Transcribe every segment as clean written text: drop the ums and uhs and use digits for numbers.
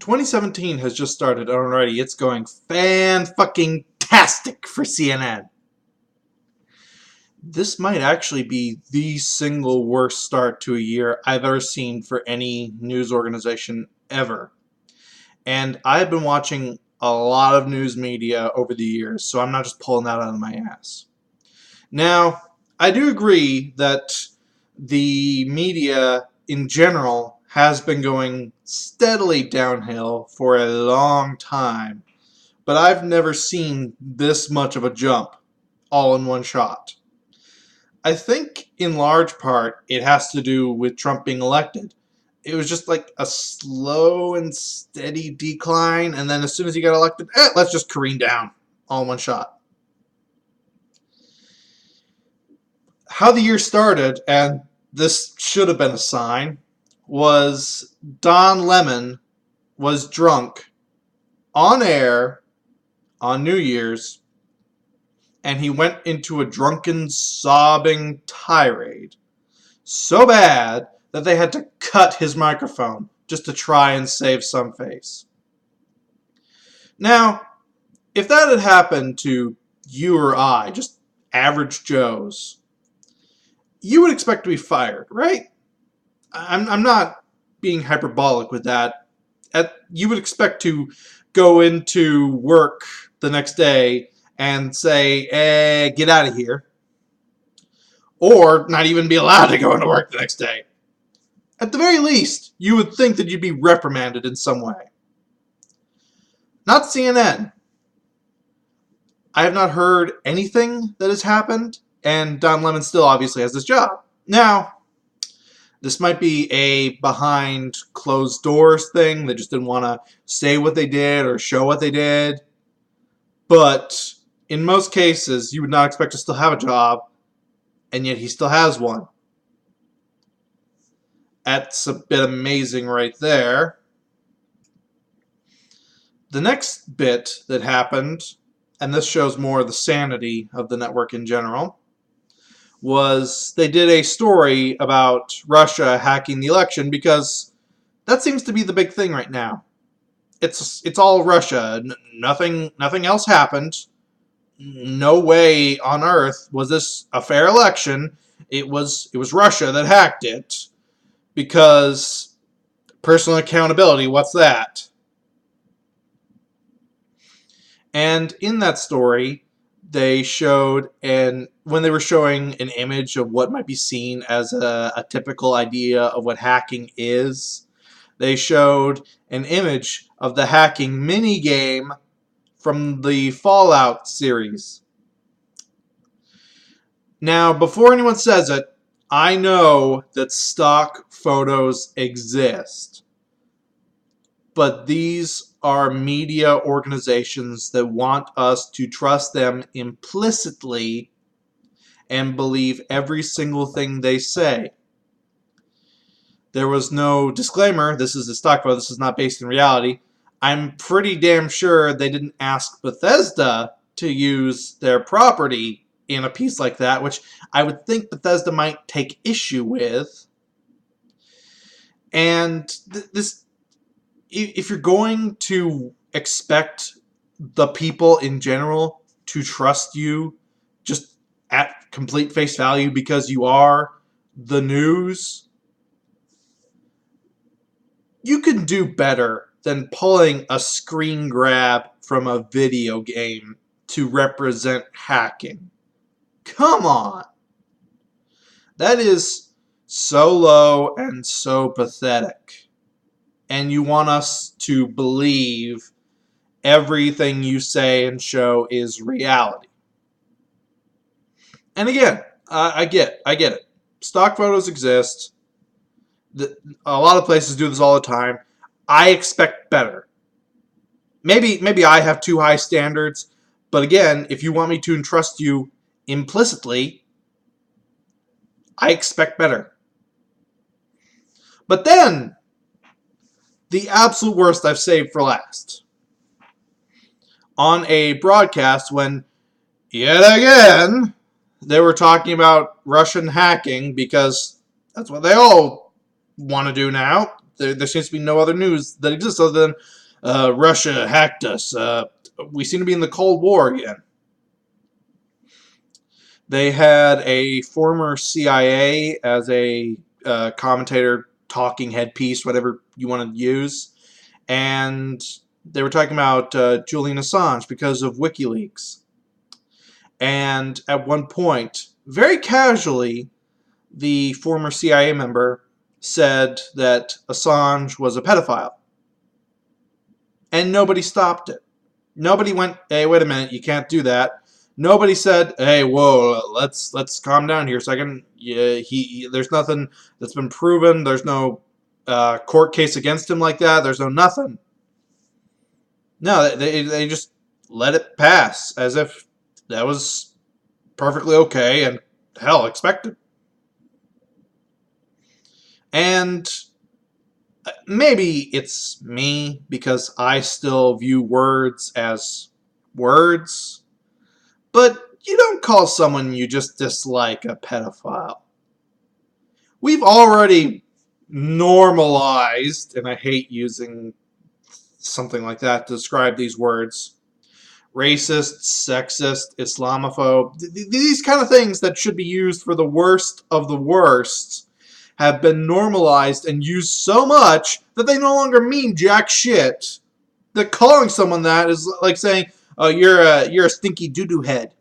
2017 has just started and already it's going fan-fucking-tastic for CNN. This might actually be the single worst start to a year I've ever seen for any news organization ever. And I've been watching a lot of news media over the years, so I'm not just pulling that out of my ass. Now, I do agree that the media in general has been going steadily downhill for a long time, but I've never seen this much of a jump all in one shot. I think in large part it has to do with Trump being elected. It was just like a slow and steady decline, and then as soon as he got elected, let's just careen down all in one shot. How the year started, and this should have been a sign, was Don Lemon was drunk on air on New Year's, and he went into a drunken, sobbing tirade. So bad that they had to cut his microphone just to try and save some face. Now, if that had happened to you or I, just average Joes, you would expect to be fired, right? I'm not being hyperbolic with that. You would expect to go into work the next day and say, get out of here. Or not even be allowed to go into work the next day. At the very least, you would think that you'd be reprimanded in some way. Not CNN. I have not heard anything that has happened, and Don Lemon still obviously has this job. Now, this might be a behind closed doors thing. They just didn't want to say what they did or show what they did. But in most cases, you would not expect to still have a job, and yet he still has one. That's a bit amazing right there. The next bit that happened, and this shows more of the sanity of the network in general, was they did a story about Russia hacking the election, because that seems to be the big thing right now. It's all Russia. Nothing else happened. No way on earth was this a fair election. It was Russia that hacked it, because personal accountability, what's that? And in that story, they showed, and when they were showing an image of what might be seen as a typical idea of what hacking is, they showed an image of the hacking minigame from the Fallout series. Now, before anyone says it, I know that stock photos exist, but these are media organizations that want us to trust them implicitly and believe every single thing they say. There was no disclaimer, this is a stock photo, this is not based in reality. I'm pretty damn sure they didn't ask Bethesda to use their property in a piece like that, which I would think Bethesda might take issue with. And this, if you're going to expect the people in general to trust you just at complete face value because you are the news, you can do better than pulling a screen grab from a video game to represent hacking. Come on. That is so low and so pathetic. And you want us to believe everything you say and show is reality. And again, I get it. Stock photos exist. A lot of places do this all the time. I expect better. Maybe I have too high standards, but again, if you want me to entrust you implicitly, I expect better. But then, the absolute worst I've saved for last. On a broadcast when, yet again, they were talking about Russian hacking, because that's what they all want to do now. There seems to be no other news that exists other than Russia hacked us. We seem to be in the Cold War again. They had a former CIA as a commentator, talking head piece, whatever you want to use. And they were talking about Julian Assange because of WikiLeaks. And at one point, very casually, the former CIA member said that Assange was a pedophile. And nobody stopped it. Nobody went, hey, wait a minute, you can't do that. Nobody said, hey, whoa, let's calm down here a second. Yeah, there's nothing that's been proven. There's no court case against him like that. There's no nothing. No, they just let it pass as if that was perfectly okay and, hell, expected. And maybe it's me because I still view words as words, but you don't call someone you just dislike a pedophile. We've already normalized, and I hate using something like that to describe these words, racist, sexist, Islamophobe, these kind of things that should be used for the worst of the worst have been normalized and used so much that they no longer mean jack shit. That calling someone that is like saying, "Oh, you're a stinky doo-doo head."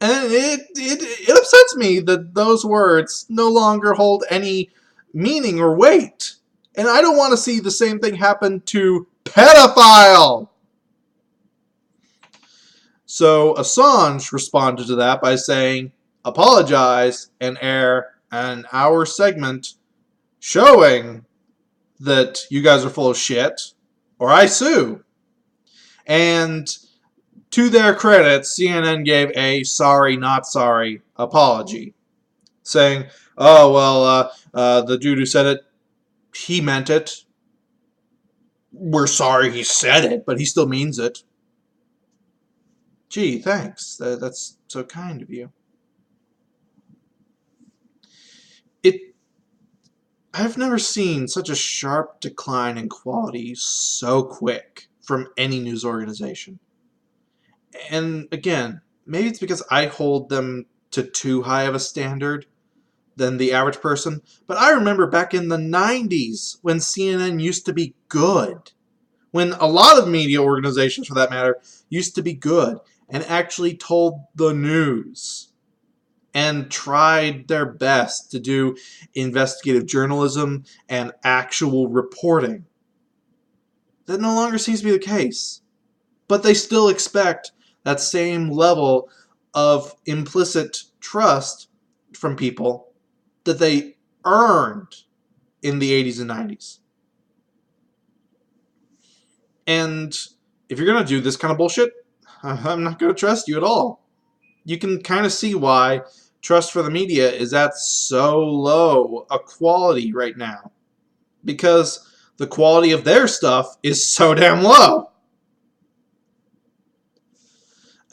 And it upsets me that those words no longer hold any meaning or weight. And I don't want to see the same thing happen to pedophile. So Assange responded to that by saying, apologize and air an hour segment showing that you guys are full of shit, or I sue. And to their credit, CNN gave a sorry, not sorry apology, saying, oh, well, the dude who said it, he meant it. We're sorry he said it, but he still means it. Gee, thanks. That's so kind of you. I've never seen such a sharp decline in quality so quick from any news organization. And again, maybe it's because I hold them to too high of a standard than the average person, but I remember back in the 90s when CNN used to be good. When a lot of media organizations, for that matter, used to be good and actually told the news and tried their best to do investigative journalism and actual reporting. That no longer seems to be the case. But they still expect that same level of implicit trust from people that they earned in the 80s and 90s. And if you're going to do this kind of bullshit, I'm not going to trust you at all. You can kind of see why trust for the media is at so low a quality right now. Because the quality of their stuff is so damn low.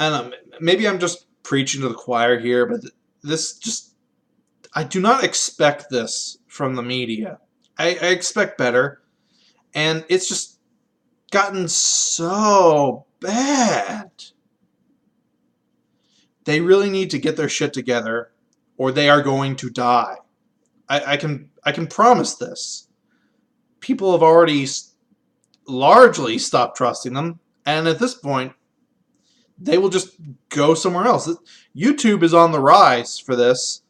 And maybe I'm just preaching to the choir here, but I do not expect this from the media. I expect better. And it's just gotten so bad. They really need to get their shit together, or they are going to die. I can promise this. People have already largely stopped trusting them, and at this point, they will just go somewhere else. YouTube is on the rise for this,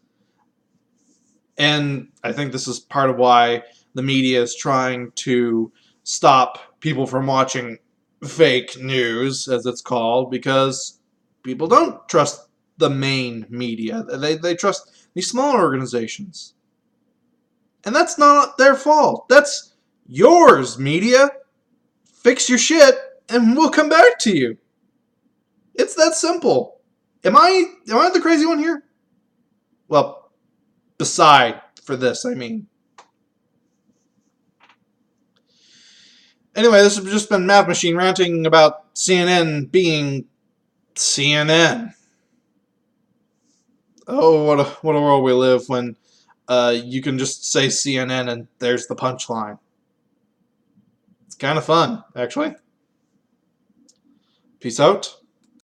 and I think this is part of why the media is trying to stop people from watching fake news, as it's called, because people don't trust the main media. They trust these smaller organizations. And that's not their fault. That's yours, media. Fix your shit, and we'll come back to you. It's that simple. Am I the crazy one here? Well, beside for this, I mean. Anyway, this has just been Math Machine ranting about CNN being CNN. Oh, what a world we live when you can just say CNN and there's the punchline. It's kind of fun, actually. Peace out.